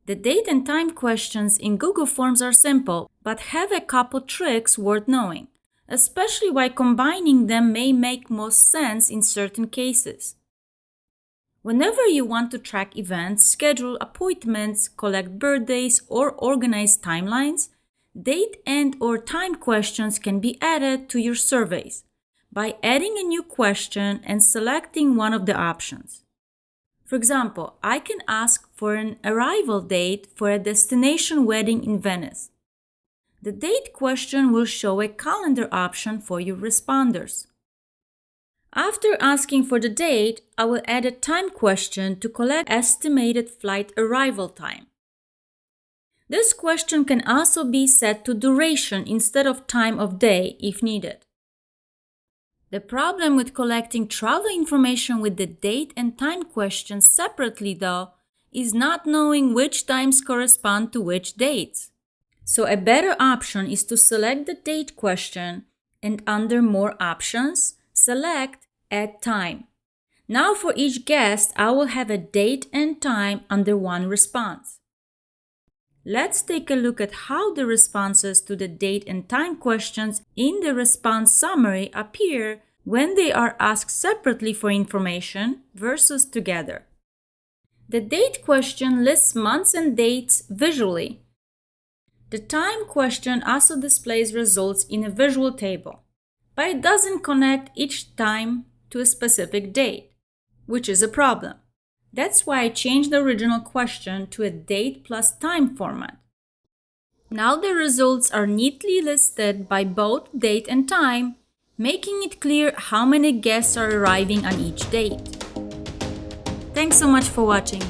The date and time questions in Google Forms are simple, but have a couple tricks worth knowing, especially why combining them may make most sense in certain cases. Whenever you want to track events, schedule appointments, collect birthdays, or organize timelines, date and/or time questions can be added to your surveys by adding a new question and selecting one of the options. For example, I can ask for an arrival date for a destination wedding in Venice. The date question will show a calendar option for your responders. After asking for the date, I will add a time question to collect estimated flight arrival time. This question can also be set to duration instead of time of day if needed. The problem with collecting travel information with the date and time questions separately, though, is not knowing which times correspond to which dates. So a better option is to select the date question and under More Options, select Add Time. Now for each guest, I will have a date and time under one response. Let's take a look at how the responses to the date and time questions in the response summary appear when they are asked separately for information versus together. The date question lists months and dates visually. The time question also displays results in a visual table, but it doesn't connect each time to a specific date, which is a problem. That's why I changed the original question to a date plus time format. Now the results are neatly listed by both date and time, making it clear how many guests are arriving on each date. Thanks so much for watching.